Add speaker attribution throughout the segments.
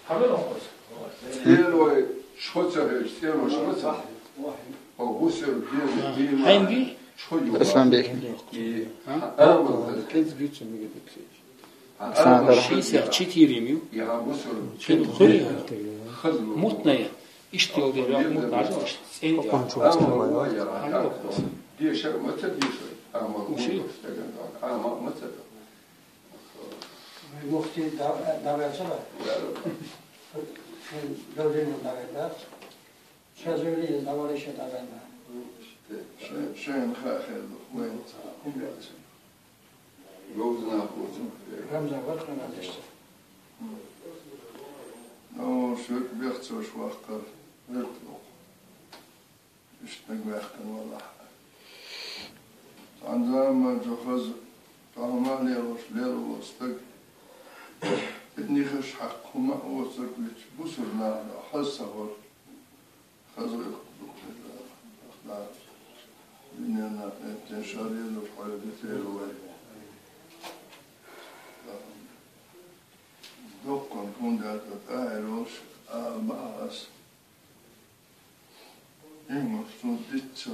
Speaker 1: حمل أنقص.
Speaker 2: تيلوي شخصة تيلوي شخصة. أو بوسر بيم.
Speaker 1: هنجي.
Speaker 3: اسمع بيك.
Speaker 1: شيء سر شتير يميو. شنو خليه. متنيا. إشتيو دي رأي متنيا عشان سين دي.
Speaker 2: دي شيء ما تديش.
Speaker 1: وشيء.
Speaker 2: ما تدي.
Speaker 4: وقتی دعوت شده دولین دعوت شازولی دعوتش دعوت
Speaker 2: شين خير وين جوزنا خوتم
Speaker 4: رمزان وقت نداشت
Speaker 2: نو شو بيختار شو أخر نطلع اشتنق بيختار والله عندما ما جهز طعمان يروش ليرو واستق إني خش حقهم وصل ليش بوسرنا حسه خزر أخبار إننا تنشري له حول بثير دوقن كون دات أهلوش أباس إنه صديت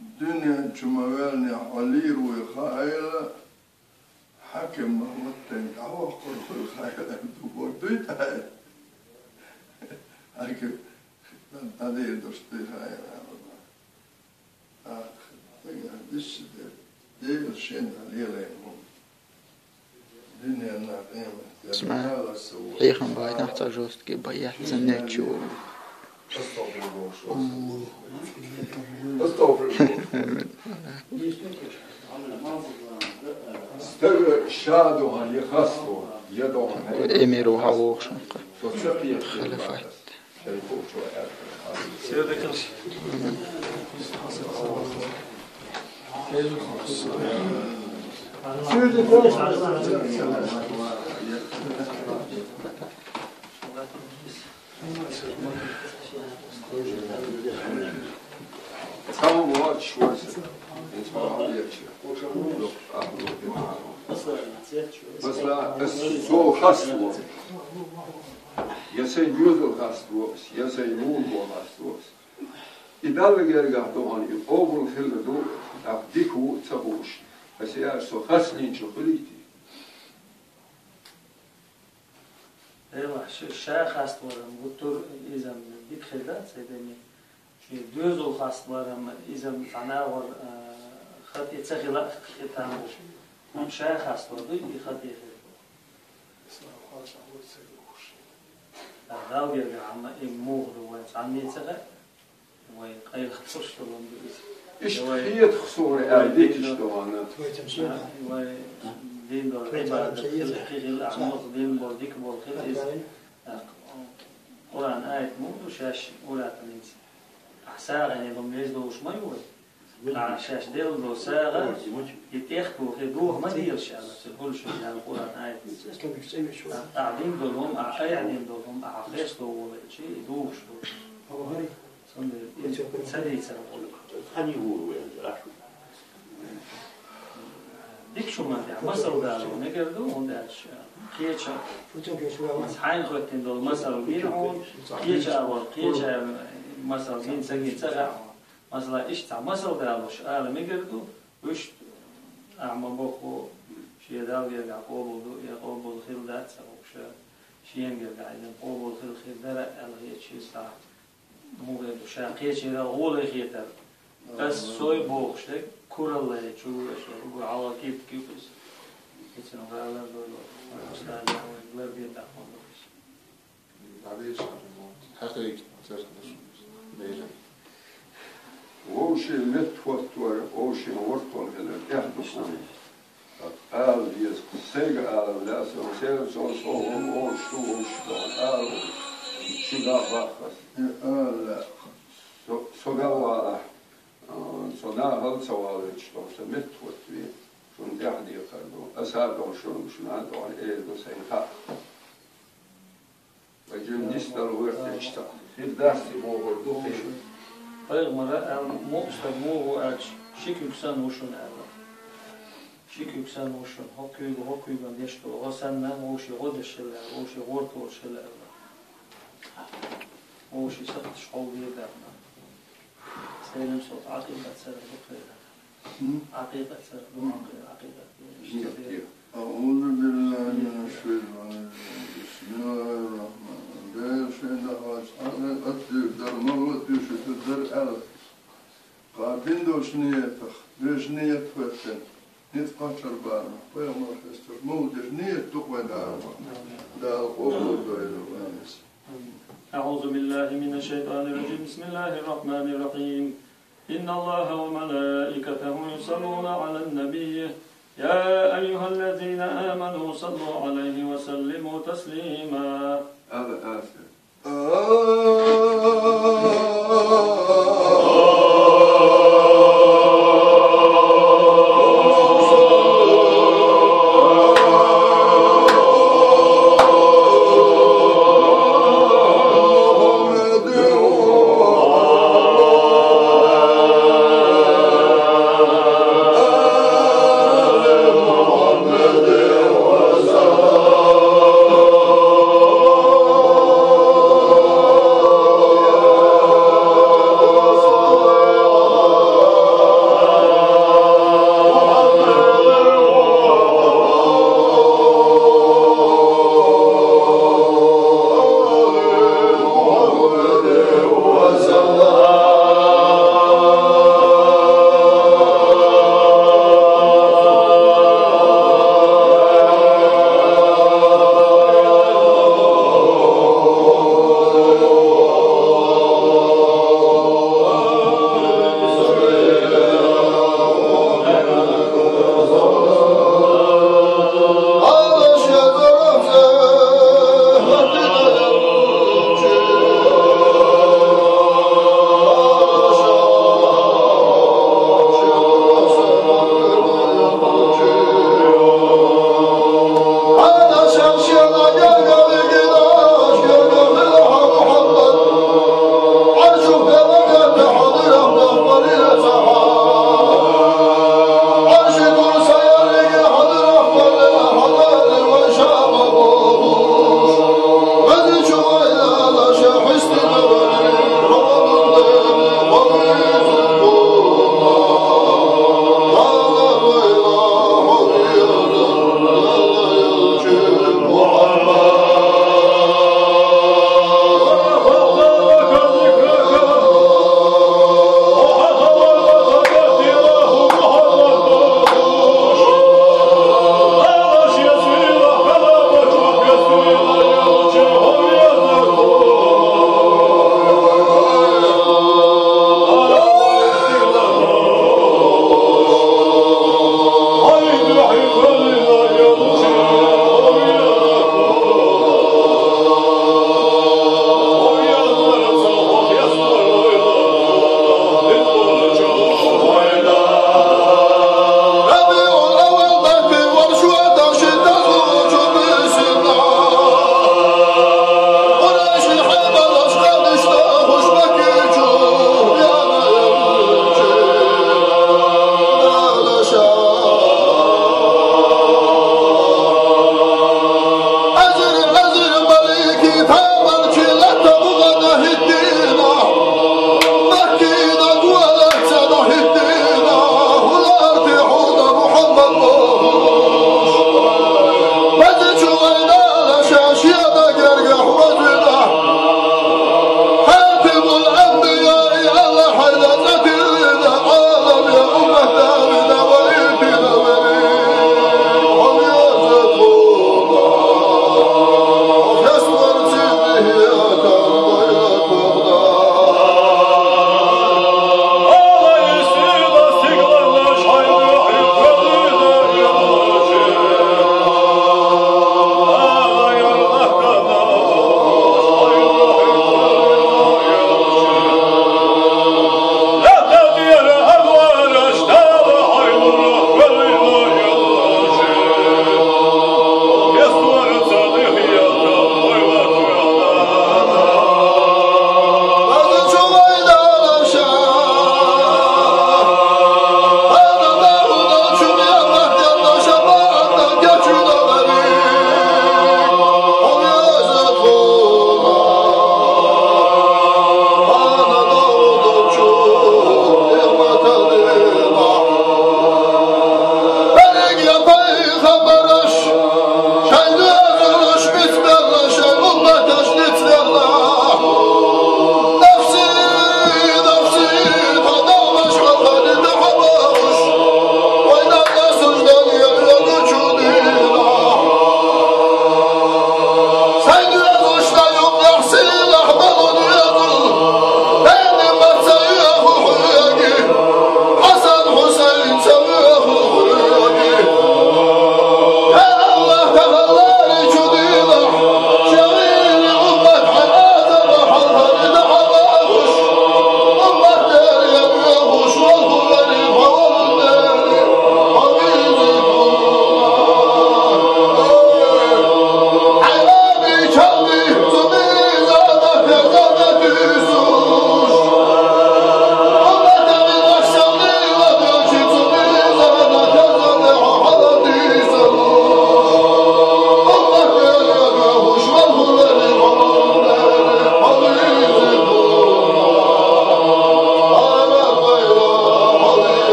Speaker 2: الدنيا جمعنا حلير وخايلة حكم مهمتين عواقل في الخايلة دوبوتيت هاي حكم هذه درستي خايلة دش دي الشين عليهم الدنيا نعمة
Speaker 3: اسمع حيخن بايد نحتاج وسط كي بيات زنيت شو
Speaker 2: استغفر الله استغفر شادوها يخصوا يدوها
Speaker 3: اميرو هاوخ خلفت
Speaker 2: Tamam o şurası. Mesela so hastlos. Ja sei judel hastlos, ja sei nulbo hastlos. I dalve gerga dohan i obrun hilde do af diku tabush. Bas ja so hasnin chokoliti.
Speaker 5: ايوه الشاي خاص ورم والدور اذا ديك خدات سيدني شي دوزو خاص ورم اذا معنا ور خط يتسخي لا ختام شاي خاص ورد خط يخ داو يرجع عم يموغ وين عم يتسخ وين قيل خصوش طبعا
Speaker 2: ايش خيط خصوري ايديك اشتوانا
Speaker 5: وين دين دور عبادة خير الأعماق دين بول ديك بول خير إز قرآن آية مو شاش ولا تنسى أحساغ يعني ضم يزدوش ما يوي شاش ديل دو ساغ يتيختو خيدوه ما دير شاغ تقول شو يعني القرآن آية أعدين دولهم أعدين دولهم أعخيش دول ولا شيء دوش دول سدي سرقول
Speaker 6: خلي هو
Speaker 5: ديك شو ما في مصر دارو نقدروا ونداش كيتشا حين خوتين دول مصر بينهم كيتشا أول كيتشا مصر بين سجين سجع مصر إيش تاع مصر داروش ما قدروا وش أعمل بخو شيء داو يرجع قبول خيل دات سووش شيء يرجع إذا قبول خيل درا هي شيء تاع مو غير شاقية شيء غول خيتر بس سوي بوخشك كورالله شو شو على كيف بس يصيرون على أستاذ ولا بيتاع خالص
Speaker 6: بعدين حقيقة ليلة
Speaker 2: وشي متوتر وشي ورطل هلا يحدثون قال يس سيجا على الناس وسير صو وشو قال شو قال لا سوغاوا صنع هل سوالف شلون سمت وتبي شون قاعد يقرنوا أسابه شون عنده عن إيه بس هينخاف وجم نستر ورد يشتغل في درس مو برضو
Speaker 5: طيب مرة مو مو أج شكل كسان وشون أعلى Siküksen olsun, hakkıyla deşti. O senden o şey o deşeler, o şey orta o şeyler. O şey satış oldu derler. Selim sot akikat selam bakıyor. Akikat selam bakıyor, akikat.
Speaker 2: أعوذ بالله من الشيطان الرجيم بسم الله الرحمن الرحيم şeyde haşane atıyor darmalı düşütü der el kabin doşniyetah rejniyet feten nit kaçar bar koyamar fester mudir niyet tukvedar da olur böyle
Speaker 5: أعوذ بالله من الشيطان الرجيم بسم الله الرحمن الرحيم إن الله وملائكته يصلون على النبي يا أيها الذين آمنوا صلوا عليه وسلموا تسليما
Speaker 2: هذا آسف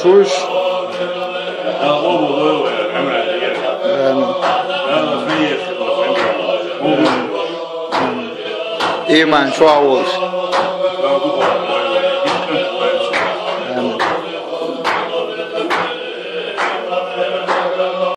Speaker 3: شوش إيمان شو عاوز